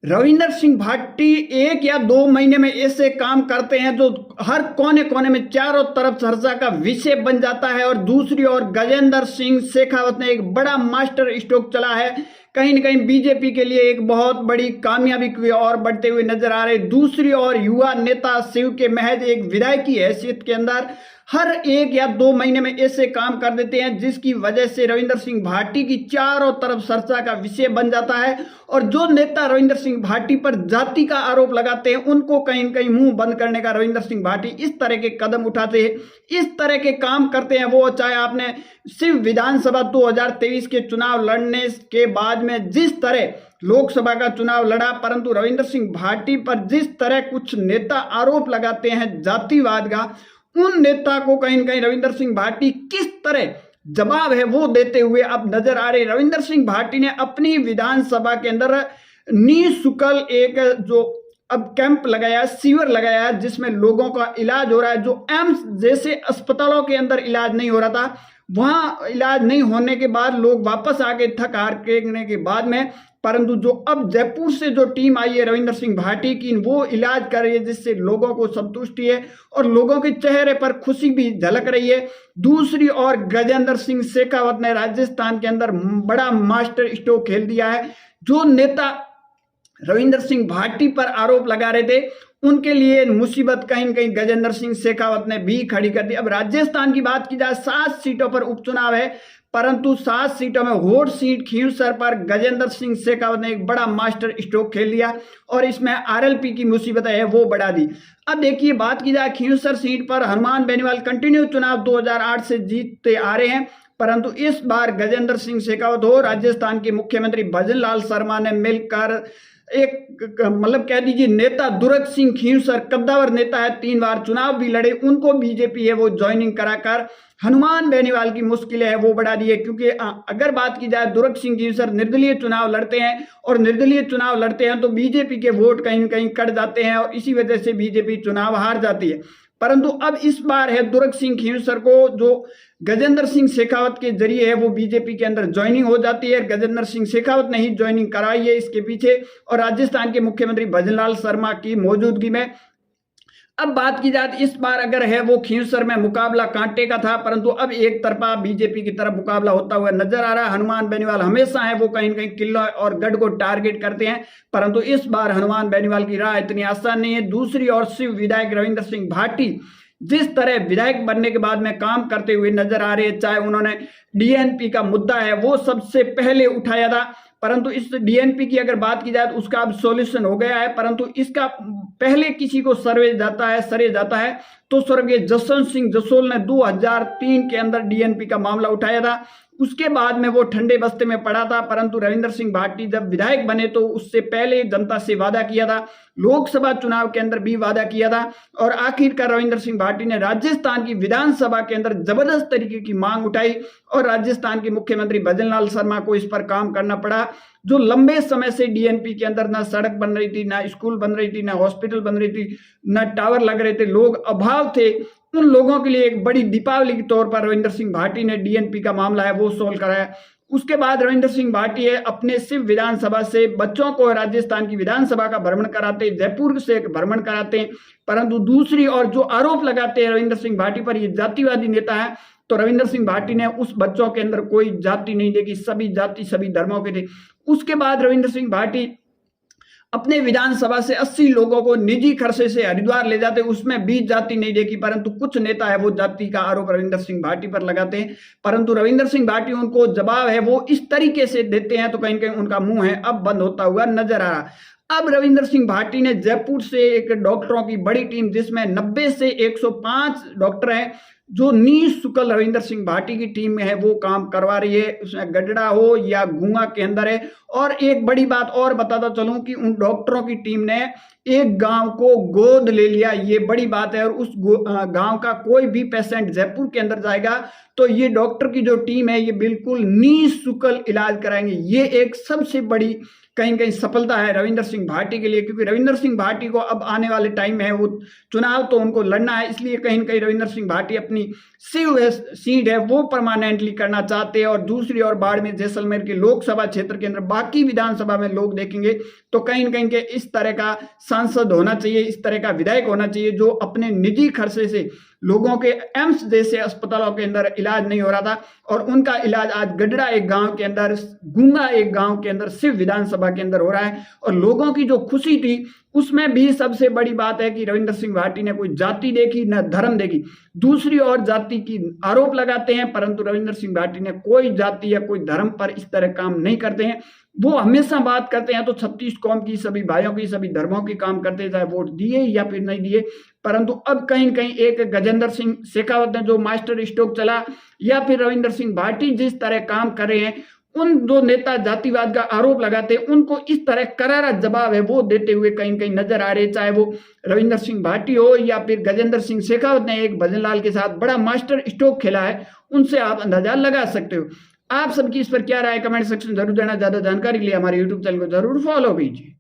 रविंदर सिंह भाटी 1 या 2 महीने में ऐसे काम करते हैं जो हर कोने कोने में चारों तरफ चर्चा का विषय बन जाता है। और दूसरी ओर गजेंद्र सिंह शेखावत ने एक बड़ा मास्टर स्ट्रोक चला है, कहीं न कहीं बीजेपी के लिए एक बहुत बड़ी कामयाबी की ओर बढ़ते हुए नजर आ रहे। दूसरी ओर युवा नेता शिव के महज एक विधायक की हैसियत के अंदर हर 1 या 2 महीने में ऐसे काम कर देते हैं जिसकी वजह से रविंदर सिंह भाटी की चारों तरफ चर्चा का विषय बन जाता है। और जो नेता रविंदर सिंह भाटी पर जाति का आरोप लगाते हैं उनको कहीं न कहीं मुंह बंद करने का रविंदर सिंह भाटी इस तरह के कदम उठाते हैं, इस तरह के काम करते हैं। वो चाहे आपने सिर्फ विधानसभा 2023 के चुनाव लड़ने के बाद में जिस तरह लोकसभा का चुनाव लड़ा, परंतु रविंदर सिंह भाटी पर जिस तरह कुछ नेता आरोप लगाते हैं जातिवाद का, उन नेता को कहीं न कहीं रविंदर सिंह भाटी किस तरह जवाब है वो देते हुए अब नजर आ रहे। रविंदर सिंह भाटी ने अपनी विधानसभा के अंदर निःशुल्क एक जो अब कैंप लगाया, शिविर लगाया, जिसमें लोगों का इलाज हो रहा है। जो एम्स जैसे अस्पतालों के अंदर इलाज नहीं हो रहा था, वहां इलाज नहीं होने के बाद लोग वापस आ गए थक हार के बाद में, परंतु जो अब जयपुर से जो टीम आई है रविंदर सिंह भाटी की, वो इलाज कर रही है, जिससे लोगों को संतुष्टि है और लोगों के चेहरे पर खुशी भी झलक रही है। दूसरी ओर गजेंद्र सिंह शेखावत ने राजस्थान के अंदर बड़ा मास्टर स्ट्रोक खेल दिया है। जो नेता रविंदर सिंह भाटी पर आरोप लगा रहे थे उनके लिए मुसीबत कहीं न कहीं गजेंद्र सिंह शेखावत ने भी खड़ी कर दी। अब राजस्थान की बात की जाए, 7 सीटों पर उपचुनाव है, परंतु 7 सीटों में होट सीट खींवसर पर गजेंद्र सिंह शेखावत ने एक बड़ा मास्टर स्ट्रोक खेल लिया और इसमें आरएलपी की मुसीबत है वो बढ़ा दी। अब देखिए, बात की जाए खींवसर सीट पर हनुमान बेनीवाल कंटिन्यू चुनाव 2008 से जीतते आ रहे हैं, परंतु इस बार गजेंद्र सिंह शेखावत हो राजस्थान के मुख्यमंत्री भजन लाल शर्मा ने मिलकर एक मतलब कह दीजिए नेता दुर्ग सिंह खींवसर कद्दावर नेता है, 3 बार चुनाव भी लड़े, उनको बीजेपी है वो ज्वाइनिंग कराकर हनुमान बेनीवाल की मुश्किलें है वो बढ़ा दी है। क्योंकि अगर बात की जाए दुर्ग सिंह खींवसर निर्दलीय चुनाव लड़ते हैं और निर्दलीय चुनाव लड़ते हैं तो बीजेपी के वोट कहीं न कहीं कट जाते हैं और इसी वजह से बीजेपी चुनाव हार जाती है। परंतु अब इस बार है दुर्ग सिंह खींवसर को जो गजेंद्र सिंह शेखावत के जरिए है वो बीजेपी के अंदर ज्वाइनिंग हो जाती है। गजेंद्र सिंह शेखावत ने ही ज्वाइनिंग कराई है इसके पीछे, और राजस्थान के मुख्यमंत्री भजनलाल शर्मा की मौजूदगी में। अब बात की जाए इस बार अगर है वो खींवसर में मुकाबला कांटे का था, परंतु अब एक तरफा बीजेपी की तरफ मुकाबला होता हुआ नजर आ रहा है। हनुमान बेनीवाल हमेशा है वो कहीं न कहीं किले और गढ़ को टारगेट करते हैं, परंतु इस बार हनुमान बेनीवाल की राह इतनी आसान नहीं है। दूसरी ओर शिव विधायक रविंदर सिंह भाटी जिस तरह विधायक बनने के बाद में काम करते हुए नजर आ रहे हैं, चाहे उन्होंने डीएनपी का मुद्दा है वो सबसे पहले उठाया था, परंतु इस डीएनपी की अगर बात की जाए तो उसका अब सॉल्यूशन हो गया है, परंतु इसका पहले किसी को सरे जाता है तो स्वर्गीय जसवंत सिंह जसोल ने 2003 के अंदर डीएनपी का मामला उठाया था। उसके बाद में वो ठंडे बस्ते में पड़ा था, परंतु रविंदर सिंह भाटी जब विधायक बने तो उससे पहले जनता से वादा किया था, लोकसभा चुनाव के अंदर भी वादा किया था, और आखिरकार रविंदर सिंह भाटी ने राजस्थान की विधानसभा के अंदर जबरदस्त तरीके की मांग उठाई और राजस्थान के मुख्यमंत्री भजनलाल शर्मा को इस पर काम करना पड़ा। जो लंबे समय से डीएनपी के अंदर ना सड़क बन रही थी, ना स्कूल बन रही थी, ना हॉस्पिटल बन रही थी, ना टावर लग रहे थे, लोग अभाव थे, उन लोगों के लिए एक बड़ी दीपावली के तौर पर रविंदर सिंह भाटी ने डीएनपी का मामला है वो सोल्व कराया। उसके बाद रविंदर सिंह भाटी है अपने सिर्फ विधानसभा से बच्चों को राजस्थान की विधानसभा का भ्रमण कराते, जयपुर से भ्रमण कराते हैं, परंतु दूसरी ओर जो आरोप लगाते हैं रविंदर सिंह भाटी पर ये जातिवादी नेता है, तो रविंदर सिंह भाटी ने उस बच्चों के अंदर कोई जाति नहीं देखी, सभी जाति सभी धर्मों के थे। उसके बाद रविंदर सिंह भाटी अपने विधानसभा से 80 लोगों को निजी खर्चे से हरिद्वार ले जाते, उसमें 20 जाति नहीं देखी, परंतु कुछ नेता है वो जाति का आरोप रविंदर सिंह भाटी पर लगाते हैं, परंतु रविंदर सिंह भाटी उनको जवाब है वो इस तरीके से देते हैं तो कहीं कहीं उनका मुंह है अब बंद होता हुआ नजर आ रहा। अब रविंदर सिंह भाटी ने जयपुर से एक डॉक्टरों की बड़ी टीम, जिसमें 90 से 105 डॉक्टर हैं, जो निःशुल्क रविंदर सिंह भाटी की टीम में है वो काम करवा रही है, उसमें गडड़ा हो या गुआ के अंदर है। और एक बड़ी बात और बताता चलूं कि उन डॉक्टरों की टीम ने एक गांव को गोद ले लिया, ये बड़ी बात है। और उस गांव का कोई भी पेशेंट जयपुर के अंदर जाएगा तो ये डॉक्टर की जो टीम है ये बिल्कुल निःशुल्क इलाज कराएंगे। ये एक सबसे बड़ी कहीं कहीं सफलता है रविंदर सिंह भाटी के लिए, क्योंकि रविंदर सिंह भाटी को अब आने वाले टाइम में वो चुनाव तो उनको लड़ना है, इसलिए कहीं न कहीं रविंदर सिंह भाटी अपनी सीट है वो परमानेंटली करना चाहते हैं। और दूसरी ओर बाड़मेर जैसलमेर के लोकसभा क्षेत्र के अंदर बाकी विधानसभा में लोग देखेंगे तो कहीं न कहीं के इस तरह का सांसद होना चाहिए, इस तरह का विधायक होना चाहिए जो अपने निजी खर्चे से लोगों के एम्स जैसे अस्पतालों के अंदर इलाज नहीं हो रहा था और उनका इलाज आज गडड़ा एक गांव के अंदर, गुंगा एक गांव के अंदर सिर्फ विधानसभा के अंदर हो रहा है। और लोगों की जो खुशी थी उसमें भी सबसे बड़ी बात है कि रविंदर सिंह भाटी ने कोई जाति देखी न धर्म देखी। दूसरी ओर जाति की आरोप लगाते हैं, परंतु रविंदर सिंह भाटी ने कोई जाति या कोई धर्म पर इस तरह काम नहीं करते हैं। वो हमेशा बात करते हैं तो 36 कौम की, सभी भाइयों की, सभी धर्मों की काम करते हैं, चाहे वोट दिए या फिर नहीं दिए। परंतु अब कहीं कहीं एक गजेंद्र सिंह शेखावत ने जो मास्टर स्ट्रोक चला या फिर रविंदर सिंह भाटी जिस तरह काम कर रहे हैं, उन दो नेता जातिवाद का आरोप लगाते हैं, उनको इस तरह करारा जवाब है वो देते हुए कहीं कहीं नजर आ रहे, चाहे वो रविंदर सिंह भाटी हो या फिर गजेंद्र सिंह शेखावत ने एक भजनलाल के साथ बड़ा मास्टर स्ट्रोक खेला है, उनसे आप अंदाजा लगा सकते हो। आप सबकी इस पर क्या राय कमेंट सेक्शन जरूर देना। ज्यादा जानकारी के लिए हमारे यूट्यूब चैनल को जरूर फॉलो कीजिए।